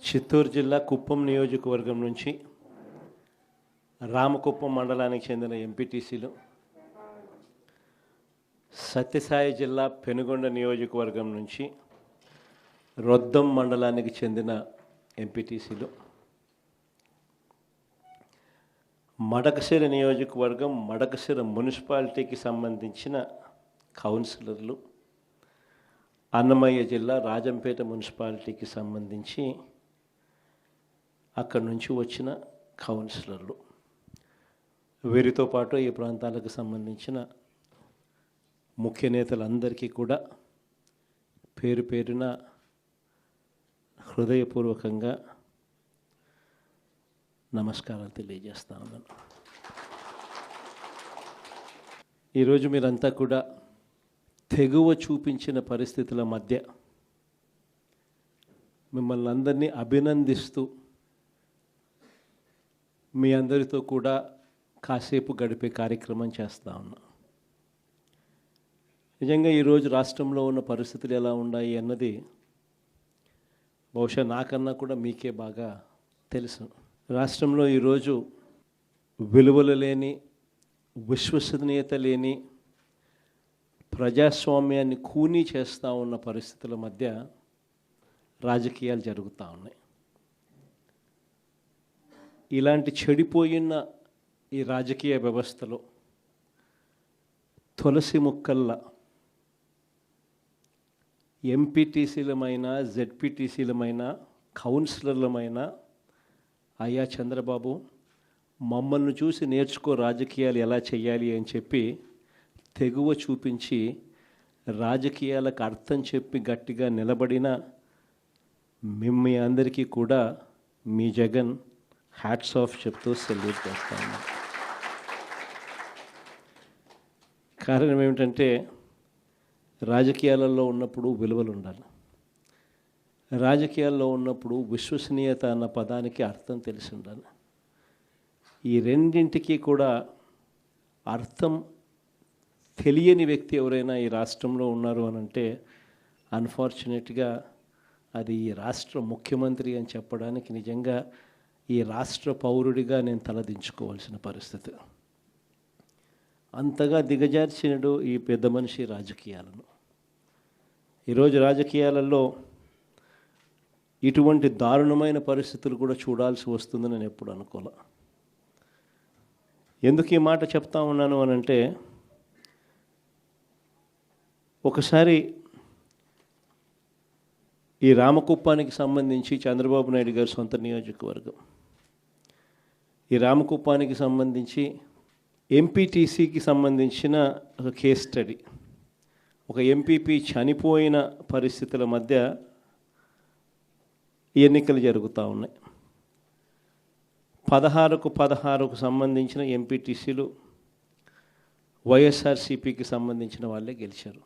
చిత్తూరు జిల్లా కుప్పం నియోజకవర్గం నుంచి రామకుప్పం మండలానికి చెందిన ఎంపీటీసీలు, సత్యసాయి జిల్లా పెనుగొండ నియోజకవర్గం నుంచి రొద్దం మండలానికి చెందిన ఎంపీటీసీలు, మడకశిర నియోజకవర్గం మడకశిర మున్సిపాలిటీకి సంబంధించిన కౌన్సిలర్లు, అన్నమయ్య జిల్లా రాజంపేట మున్సిపాలిటీకి సంబంధించి అక్కడి నుంచి వచ్చిన కౌన్సిలర్లు, వీరితో పాటు ఈ ప్రాంతాలకు సంబంధించిన ముఖ్య నేతలందరికీ కూడా పేరు పేరున హృదయపూర్వకంగా నమస్కారాలు తెలియజేస్తా ఉన్నాను. ఈరోజు మీరంతా కూడా తెగువ చూపించిన పరిస్థితుల మధ్య మిమ్మల్ని అందరినీ అభినందిస్తూ మీ అందరితో కూడా కాసేపు గడిపే కార్యక్రమం చేస్తూ ఉన్నా. నిజంగా ఈరోజు రాష్ట్రంలో ఉన్న పరిస్థితులు ఎలా ఉన్నాయి అన్నది బహుశా నాకన్నా కూడా మీకే బాగా తెలుసు. రాష్ట్రంలో ఈరోజు విలువలు లేని, విశ్వసనీయత లేని, ప్రజాస్వామ్యాన్ని కూనీ చేస్తూ ఉన్న పరిస్థితుల మధ్య రాజకీయాలు జరుగుతూ ఉన్నాయి. ఇలాంటి చెడిపోయిన ఈ రాజకీయ వ్యవస్థలో తులసి ముక్కల్లా ఎంపీటీసీలమైన, జెడ్పీటీసీలమైన, కౌన్సిలర్లమైన అయ్యా చంద్రబాబు మమ్మల్ని చూసి నేర్చుకో రాజకీయాలు ఎలా చేయాలి అని చెప్పి తెగువ చూపించి రాజకీయాలకు అర్థం చెప్పి గట్టిగా నిలబడిన మీ అందరికీ కూడా మీ జగన్ హ్యాట్స్ ఆఫ్ చెప్తూ సెల్యూట్ చేస్తా ఉన్నాను. కారణం ఏమిటంటే రాజకీయాలలో ఉన్నప్పుడు విలువలు ఉండాలి. రాజకీయాల్లో ఉన్నప్పుడు విశ్వసనీయత అన్న పదానికి అర్థం తెలిసి ఉండాలి. ఈ రెండింటికి కూడా అర్థం తెలియని వ్యక్తి ఎవరైనా ఈ రాష్ట్రంలో ఉన్నారు అని అంటే అన్ఫార్చునేట్గా అది ఈ రాష్ట్ర ముఖ్యమంత్రి అని చెప్పడానికి నిజంగా ఈ రాష్ట్ర పౌరుడిగా నేను తలదించుకోవాల్సిన పరిస్థితి. అంతగా దిగజార్చినడు ఈ పెద్ద మనిషి రాజకీయాలను. ఈరోజు రాజకీయాలలో ఇటువంటి దారుణమైన పరిస్థితులు కూడా చూడాల్సి వస్తుందని నేను ఎప్పుడు అనుకోలే. ఎందుకు ఈ మాట చెప్తా ఉన్నాను అని అంటే, ఒకసారి ఈ రామకుప్పానికి సంబంధించి చంద్రబాబు నాయుడు గారి సొంత నియోజకవర్గం, ఈ రామకుప్పానికి సంబంధించి ఎంపీటీసీకి సంబంధించిన ఒక కేస్ స్టడీ, ఒక ఎంపీపీ చనిపోయిన పరిస్థితుల మధ్య ఎన్నికలు జరుగుతూ ఉన్నాయి. 16కు సంబంధించిన ఎంపీటీసీలు వైఎస్ఆర్సీపీకి సంబంధించిన వాళ్ళే గెలిచారు.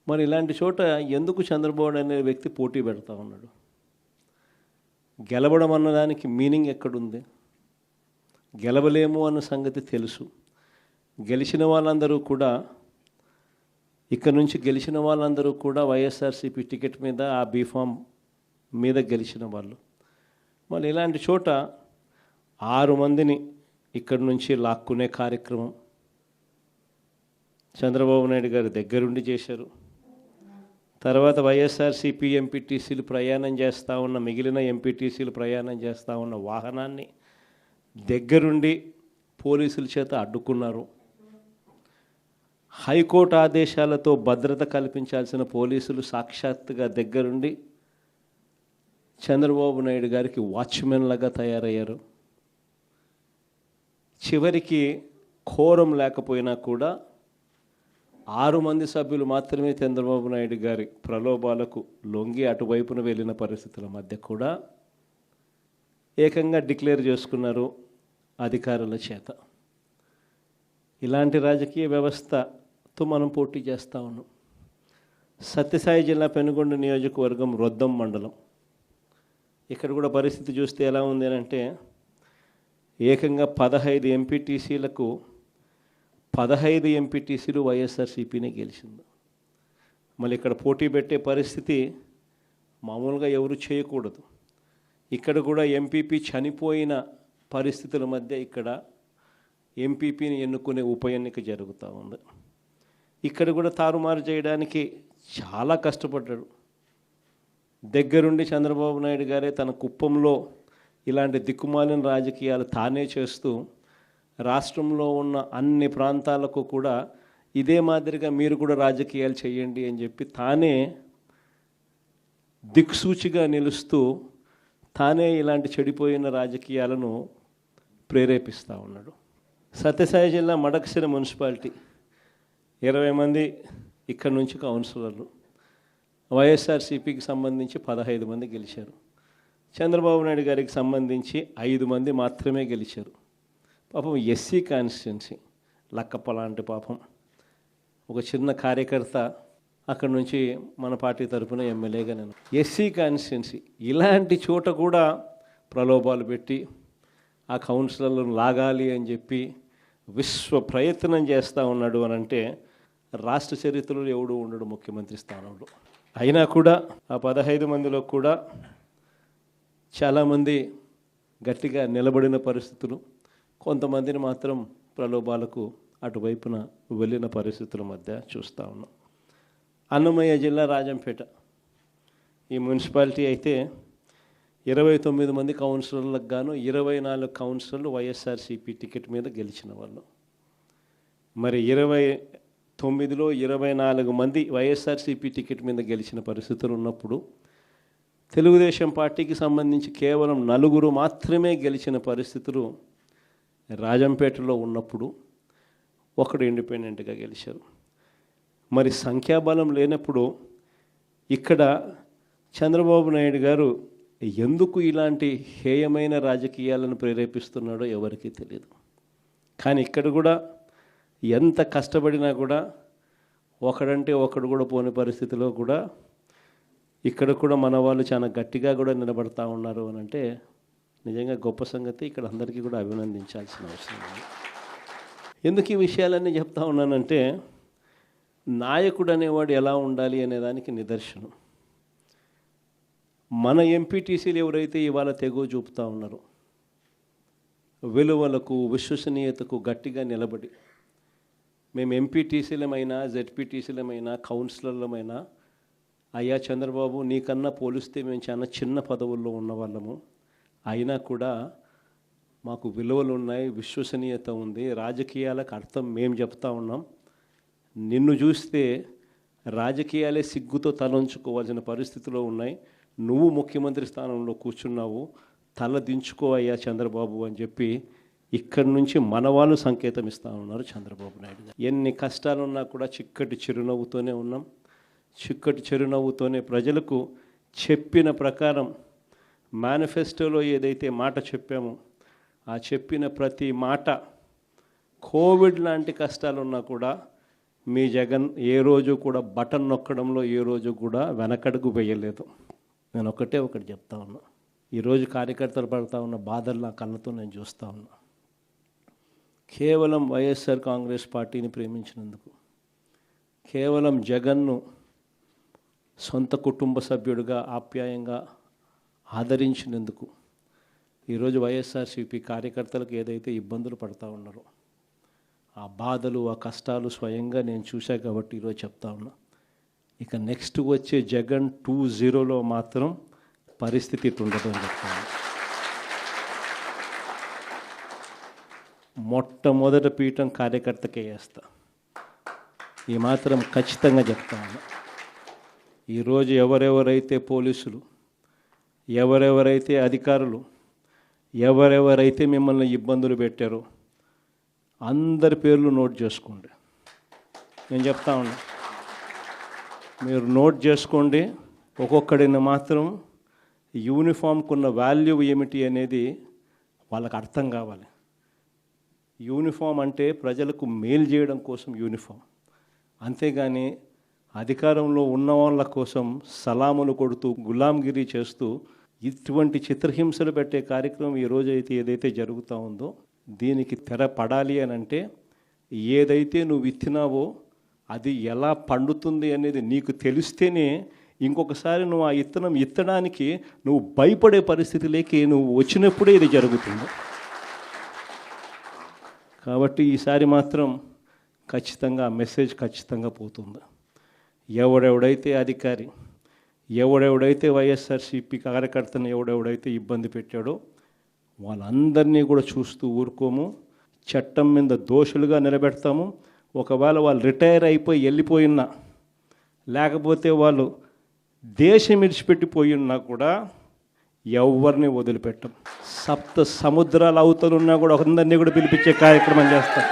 మరి ఇలాంటి చోట ఎందుకు చంద్రబాబు అనే వ్యక్తి పోటీ పెడతా ఉన్నాడు? గెలవడం అన్నదానికి మీనింగ్ ఎక్కడుంది? గెలవలేము అన్న సంగతి తెలుసు. గెలిచిన వాళ్ళందరూ కూడా, ఇక్కడ నుంచి గెలిచిన వాళ్ళందరూ కూడా వైఎస్ఆర్సీపీ టికెట్ మీద, ఆ బీఫామ్ మీద గెలిచిన వాళ్ళు. మరి ఇలాంటి చోట 6 మందిని ఇక్కడి నుంచి లాక్కునే కార్యక్రమం చంద్రబాబు నాయుడు గారి దగ్గరుండి చేశారు. తర్వాత వైఎస్ఆర్సీపీ ఎంపీటీసీలు ప్రయాణం చేస్తూ ఉన్న, మిగిలిన ఎంపీటీసీలు ప్రయాణం చేస్తూ ఉన్న వాహనాన్ని దగ్గరుండి పోలీసుల చేత అడ్డుకున్నారు. హైకోర్టు ఆదేశాలతో భద్రత కల్పించాల్సిన పోలీసులు సాక్షాత్తుగా దగ్గరుండి చంద్రబాబు నాయుడు గారికి వాచ్మెన్ లాగా తయారయ్యారు. చివరికి కోరం లేకపోయినా కూడా 6 మంది సభ్యులు మాత్రమే చంద్రబాబు నాయుడు గారి ప్రలోభాలకు లొంగి అటువైపున వెళ్ళిన పరిస్థితుల మధ్య కూడా ఏకంగా డిక్లేర్ చేసుకున్నారు అధికారుల చేత. ఇలాంటి రాజకీయ వ్యవస్థతో మనం పోటీ చేస్తూ ఉన్నాం. సత్యసాయి జిల్లా పెనుగొండ నియోజకవర్గం రొద్దం మండలం, ఇక్కడ కూడా పరిస్థితి చూస్తే ఎలా ఉంది అని అంటే, ఏకంగా 15 ఎంపీటీసీలకు 15 ఎంపీటీసీలు వైఎస్ఆర్సీపీనే గెలిచింది. మళ్ళీ ఇక్కడ పోటీ పెట్టే పరిస్థితి మామూలుగా ఎవరు చేయకూడదు. ఇక్కడ కూడా ఎంపీపీ చనిపోయిన పరిస్థితుల మధ్య ఇక్కడ ఎంపీపీని ఎన్నుకునే ఉప ఎన్నిక జరుగుతూ ఉంది. ఇక్కడ కూడా తారుమారు చేయడానికి చాలా కష్టపడ్డాడు. దగ్గరుండి చంద్రబాబు నాయుడు గారే తన కుప్పంలో ఇలాంటి దిక్కుమాలిన రాజకీయాలు తానే చేస్తూ రాష్ట్రంలో ఉన్న అన్ని ప్రాంతాలకు కూడా ఇదే మాదిరిగా మీరు కూడా రాజకీయాలు చేయండి అని చెప్పి తానే దిక్సూచిగా నిలుస్తూ తానే ఇలాంటి చెడిపోయిన రాజకీయాలను ప్రేరేపిస్తూ ఉన్నాడు. సత్యసాయి జిల్లా మడకశిర మున్సిపాలిటీ 20 మంది ఇక్కడ నుంచి కౌన్సిలర్లు, వైఎస్ఆర్సీపీకి సంబంధించి 15 మంది గెలిచారు. చంద్రబాబు నాయుడు గారికి సంబంధించి 5 మంది మాత్రమే గెలిచారు. పాపం ఎస్సీ కాన్స్టిట్యున్సీ లక్కప్ప లాంటి పాపం ఒక చిన్న కార్యకర్త అక్కడ నుంచి మన పార్టీ తరఫున ఎమ్మెల్యేగా నేను ఎస్సీ కాన్స్టిట్యున్సీ ఇలాంటి చోట కూడా ప్రలోభాలు పెట్టి ఆ కౌన్సిలర్లను లాగాలి అని చెప్పి విశ్వ ప్రయత్నం చేస్తూ ఉన్నాడు అని అంటే రాష్ట్ర చరిత్రలో ఎవడు ఉండడు ముఖ్యమంత్రి స్థానంలో. అయినా కూడా ఆ 15 మందిలో కూడా చాలామంది గట్టిగా నిలబడిన పరిస్థితులు, కొంతమందిని మాత్రం ప్రలోభాలకు అటువైపున వెళ్ళిన పరిస్థితుల మధ్య చూస్తూ ఉన్నాం. అన్నమయ్య జిల్లా రాజంపేట ఈ మున్సిపాలిటీ అయితే 29 మంది కౌన్సిలర్లకు గాను 24 కౌన్సిలర్లు వైఎస్ఆర్సీపీ టికెట్ మీద గెలిచిన వాళ్ళు. మరి 29లో 24 మంది వైఎస్ఆర్సీపీ టికెట్ మీద గెలిచిన పరిస్థితులు ఉన్నప్పుడు తెలుగుదేశం పార్టీకి సంబంధించి కేవలం 4 మాత్రమే గెలిచిన పరిస్థితులు రాజంపేటలో ఉన్నప్పుడు ఒకడు ఇండిపెండెంట్గా గెలిచారు. మరి సంఖ్యాబలం లేనప్పుడు ఇక్కడ చంద్రబాబు నాయుడు గారు ఎందుకు ఇలాంటి హేయమైన రాజకీయాలను ప్రేరేపిస్తున్నాడో ఎవరికీ తెలియదు. కానీ ఇక్కడ కూడా ఎంత కష్టపడినా కూడా ఒకడంటే ఒకడు కూడా పోని పరిస్థితిలో కూడా ఇక్కడ కూడా మన వాళ్ళు చాలా గట్టిగా కూడా నిలబడతా ఉన్నారు అని అంటే నిజంగా గొప్ప సంగతి. ఇక్కడ అందరికీ కూడా అభినందించాల్సిన అవసరం ఉంది. ఎందుకు ఈ విషయాలన్నీ చెప్తా ఉన్నానంటే నాయకుడు అనేవాడు ఎలా ఉండాలి అనేదానికి నిదర్శనం. మన ఎంపీటీసీలు ఎవరైతే ఇవాళ తెగో చూపుతూ ఉన్నారో విలువలకు విశ్వసనీయతకు గట్టిగా నిలబడి మేము ఎంపీటీసీలమైనా జెడ్పీటీసీలమైనా కౌన్సిలర్లమైనా అయ్యా చంద్రబాబు నీకన్నా పోలిస్తే మేము చాలా చిన్న పదవుల్లో ఉన్నవాళ్ళము, అయినా కూడా మాకు విలువలు ఉన్నాయి, విశ్వసనీయత ఉంది, రాజకీయాలకు అర్థం మేము చెప్తా ఉన్నాం, నిన్ను చూస్తే రాజకీయాలే సిగ్గుతో తలంచుకోవాల్సిన పరిస్థితిలో ఉన్నాయి, నువ్వు ముఖ్యమంత్రి స్థానంలో కూర్చున్నావు, తల దించుకో అయ్యా చంద్రబాబు అని చెప్పి ఇక్కడి నుంచి మన వాళ్ళు సంకేతం ఇస్తూ ఉన్నారు చంద్రబాబు నాయుడు గారు. ఎన్ని కష్టాలున్నా కూడా చిక్కటి చిరునవ్వుతోనే ఉన్నాం. చిక్కటి చిరునవ్వుతోనే ప్రజలకు చెప్పిన ప్రకారం మేనిఫెస్టోలో ఏదైతే మాట చెప్పామో ఆ చెప్పిన ప్రతి మాట కోవిడ్ లాంటి కష్టాలున్నా కూడా మీ జగన్ ఏ రోజు కూడా బటన్ నొక్కడంలో ఏ రోజు కూడా వెనకడుగు వేయలేదు. నేను ఒకటి చెప్తా ఉన్నా, ఈరోజు కార్యకర్తలు పడుతూ ఉన్న బాధలు నా కళ్ళతో నేను చూస్తూ ఉన్నా. కేవలం వైఎస్ఆర్ కాంగ్రెస్ పార్టీని ప్రేమించినందుకు, కేవలం జగన్ను సొంత కుటుంబ సభ్యుడిగా ఆప్యాయంగా ఆదరించినందుకు ఈరోజు వైఎస్ఆర్సీపీ కార్యకర్తలకు ఏదైతే ఇబ్బందులు పడుతూ ఉన్నారో ఆ బాధలు ఆ కష్టాలు స్వయంగా నేను చూశా కాబట్టి ఈరోజు చెప్తా ఉన్నా. ఇక నెక్స్ట్ వచ్చే జగన్ 2.0లో మాత్రం పరిస్థితి ఇటుండదు అని చెప్తాను. మొట్టమొదట పీఠం కార్యకర్తకే వేస్తా, ఈ మాత్రం ఖచ్చితంగా చెప్తా ఉన్నా. ఈరోజు ఎవరెవరైతే పోలీసులు, ఎవరెవరైతే అధికారులు, ఎవరెవరైతే మిమ్మల్ని ఇబ్బందులు పెట్టారో అందరి పేర్లు నోట్ చేసుకోండి. నేను చెప్తా ఉన్నా, మీరు నోట్ చేసుకోండి. ఒక్కొక్కడిని మాత్రం యూనిఫామ్కు ఉన్న వాల్యూ ఏమిటి అనేది వాళ్ళకి అర్థం కావాలి. యూనిఫామ్ అంటే ప్రజలకు మేలు చేయడం కోసం యూనిఫామ్, అంతేగాని అధికారంలో ఉన్న వాళ్ళ కోసం సలాములు కొడుతూ గులాంగిరి చేస్తూ ఇటువంటి చిత్రహింసలు పెట్టే కార్యక్రమం ఈరోజు అయితే ఏదైతే జరుగుతూ ఉందో దీనికి తెర పడాలి అని అంటే ఏదైతే నువ్వు విత్తినావో అది ఎలా పండుతుంది అనేది నీకు తెలిస్తేనే ఇంకొకసారి నువ్వు ఆ విత్తనం ఎత్తడానికి నువ్వు భయపడే పరిస్థితిలోకి నువ్వు వచ్చినప్పుడే ఇది జరుగుతుంది. కాబట్టి ఈసారి మాత్రం ఖచ్చితంగా ఆ మెసేజ్ ఖచ్చితంగా పోతుంది. ఎవడెవడైతే అధికారి, ఎవడెవడైతే వైఎస్ఆర్సీపీ కార్యకర్తను ఎవడెవడైతే ఇబ్బంది పెట్టాడో వాళ్ళందరినీ కూడా చూస్తూ ఊరుకోము. చట్టం మీద దోషులుగా నిలబెడతాము. ఒకవేళ వాళ్ళు రిటైర్ అయిపోయి వెళ్ళిపోయినా, లేకపోతే వాళ్ళు దేశం విడిచిపెట్టిపోయి ఉన్నా కూడా ఎవరిని వదిలిపెట్టం. 7 సముద్రాల అవతలున్నా కూడా అందరినీ కూడా పిలిపించే కార్యక్రమం చేస్తాం.